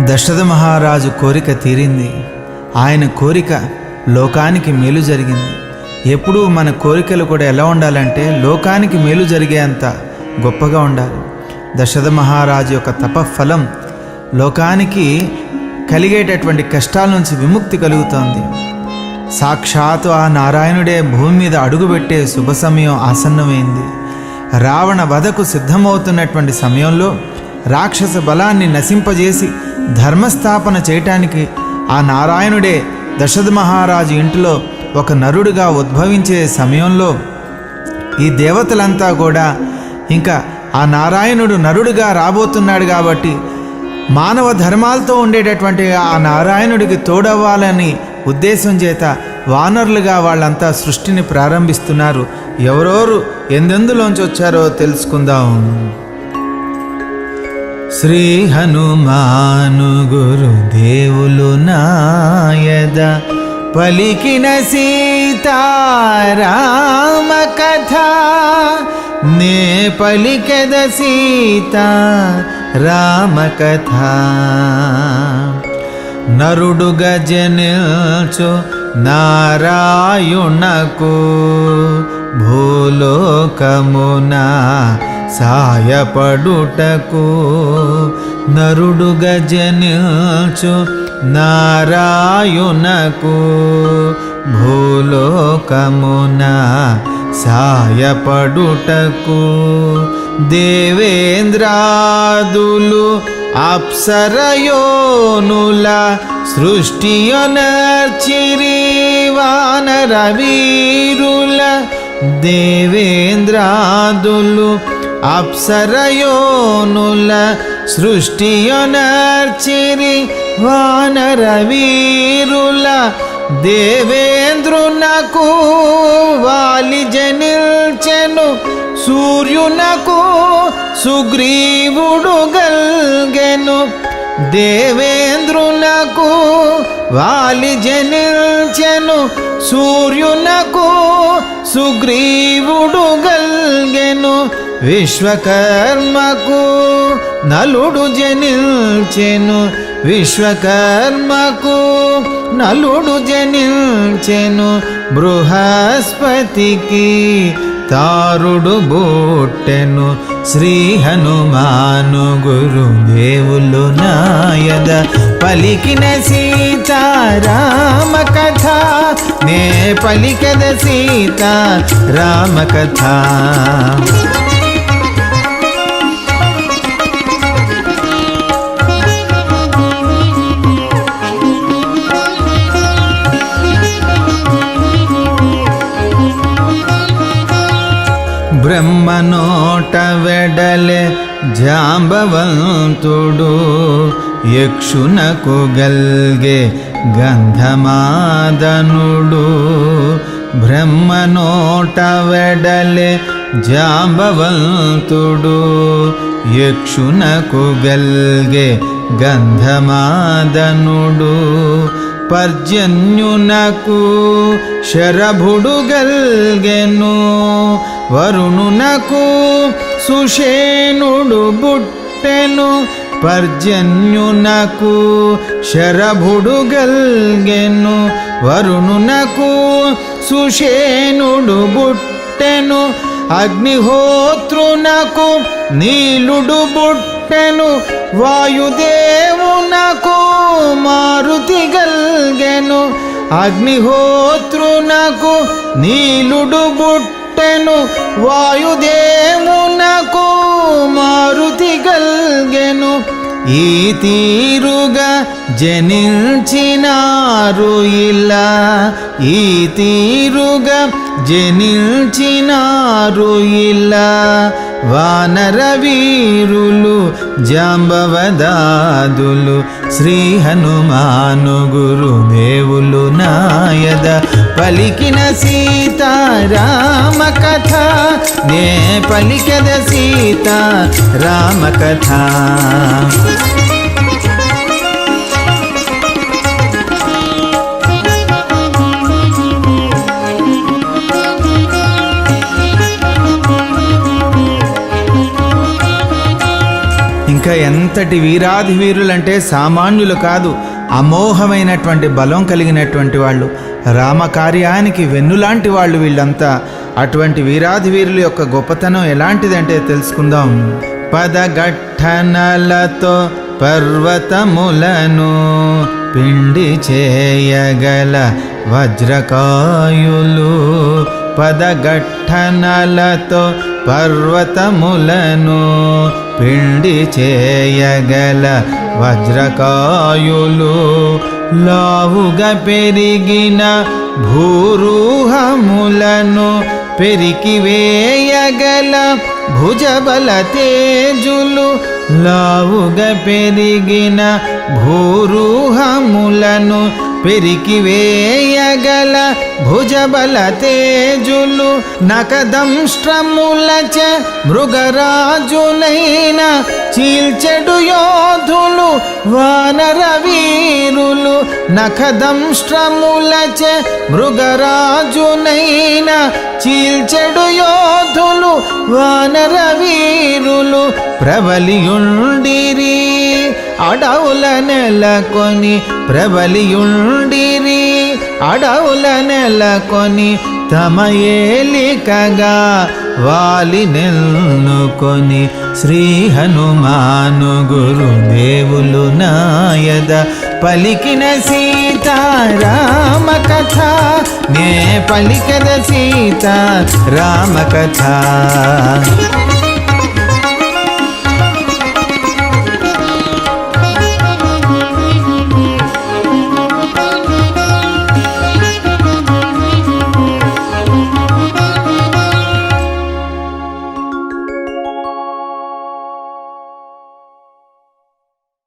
దశరథ మహారాజు కోరిక తీరింది. ఆయన కోరిక లోకానికి మేలు జరిగింది. ఎప్పుడూ మన కోరికలు కూడా ఎలా ఉండాలంటే లోకానికి మేలు జరిగేంత గొప్పగా ఉండాలి. దశరథ మహారాజు యొక్క తపఫలం లోకానికి కలిగేటటువంటి కష్టాల నుంచి విముక్తి కలుగుతోంది. సాక్షాత్తు ఆ నారాయణుడే భూమి మీద అడుగుపెట్టే శుభ సమయం ఆసన్నమైంది. రావణ వధకు సిద్ధమవుతున్నటువంటి సమయంలో రాక్షస బలాన్ని నశింపజేసి ధర్మస్థాపన చేయటానికి ఆ నారాయణుడే దశరథ మహారాజు ఇంటిలో ఒక నరుడుగా ఉద్భవించే సమయంలో ఈ దేవతలంతా కూడా ఇంకా ఆ నారాయణుడు నరుడుగా రాబోతున్నాడు కాబట్టి మానవ ధర్మాలతో ఉండేటటువంటి ఆ నారాయణుడికి తోడవ్వాలని ఉద్దేశం చేత వానరులుగా వాళ్ళంతా సృష్టిని ప్రారంభిస్తున్నారు. ఎవరెవరు ఎందెందులోంచి వచ్చారో తెలుసుకుందాం. శ్రీ హనుమాను గురుదేవులు నాయద పలికిన సీతారామ కథ నే పలికెద సీతా రామ కథ. నరుడుగా జనిల్చు నారాయణకు భూలోకమున సాయపడుటకు. నరుడుగా జనిల్చు నారాయణకు భూలోకమున సాయపడుటకు. దేవేంద్రాదులు అప్సరయోనుల సృష్టియొనర్చిరి వానర వీరుల. దేవేంద్రాదులు అప్సరయోనుల సృష్టియొనర్చిరి వానర వీరుల. దేవేంద్రునకు వాలి జనిల్చెను సూర్యునకు సుగ్రీవుడు గల్గెను. దేవేంద్రునకు వాలి జనిల్చెను సూర్యునకు సుగ్రీవుడు గల్గెను. విశ్వకర్మకు నలుడు జనిల్చెను. విశ్వకర్మకు నలుడు జనిల్చెను. బృహస్పతికి తారుడు బుట్టెను. శ్రీ హనుమాను గురుదేవులు నాయద పలికిన సీతారామ కథ నే పలికద సీతా రామ కథ. బ్రహ్మనోట వెడలె జాంబవంతుడు యక్షునకు గల్గే గంధమాదనుడు. బ్రహ్మనోట వెడలె జాంబవంతుడు యక్షునకు గల్గే గంధమాదనుడు. పర్జన్యునకు శరభుడు గల్గెను. వరుణునకు సుషేణుడు బుట్టెను. పర్జన్యునకు శరభుడు గల్గెను. వరుణునకు సుషేణుడు బుట్టెను. అగ్నిహోత్రునకు నీలుడు బుట్టెను. వాయుదేవునకు మారుతి గల్గెను. అగ్నిహోత్రునకు నీలుడు బుట్టెను. వాయుదేవునకు మారుతి గల్గెను. ఈ తీరుగా జనించినారు ఇలా. ఈ తీరుగా జనించినారు ఇలా. వానర వీరులు జాంబవదాదులు. శ్రీ హనుమాను గురుదేవులు నాయద పలికిన సీతారామ కథ నే పలికద సీతా రామ కథ. ఇంకా ఎంత ఎంతటి వీరాధి వీరులంటే సామాన్యులు కాదు, అమోఘమైనటువంటి బలం కలిగినటువంటి వాళ్ళు, రామకార్యానికి వెన్నులాంటి వాళ్ళు వీళ్ళంతా. అటువంటి వీరాధి వీరుల యొక్క గొప్పతనం ఎలాంటిదంటే తెలుసుకుందాం. పదగట్టనలతో పర్వతములను పిండి చేయగల వజ్రకాయులు, పదగట్టనలతో పర్వతములను పిండి చేయగల వజ్రకాయులు, లావుగా పెరిగిన భూరూహములను పెరికివేయగల భుజబల తేజులు, లావుగా పెరిగిన భూరూహములను పెరికివేయగల భుజబల తేజులు, నకదంష్ట్రములచ మృగరాజునైన చీల్చెడు యోధులు వానర వీరులు, నఖదంష్ట్రములచ మృగరాజునైన చీల్చెడు యోధులు వానర వీరులు, ప్రబలియుండిరి అడవుల నెలకొని, ప్రబలియుండిరి అడవుల నెలకొని, తమ ఏలికగా వాలి నెల్నుకొని, శ్రీ హనుమాను గురుదేవులు నాయద పలికిన సీతారామ కథ, నే పలికద సీతారామ కథ.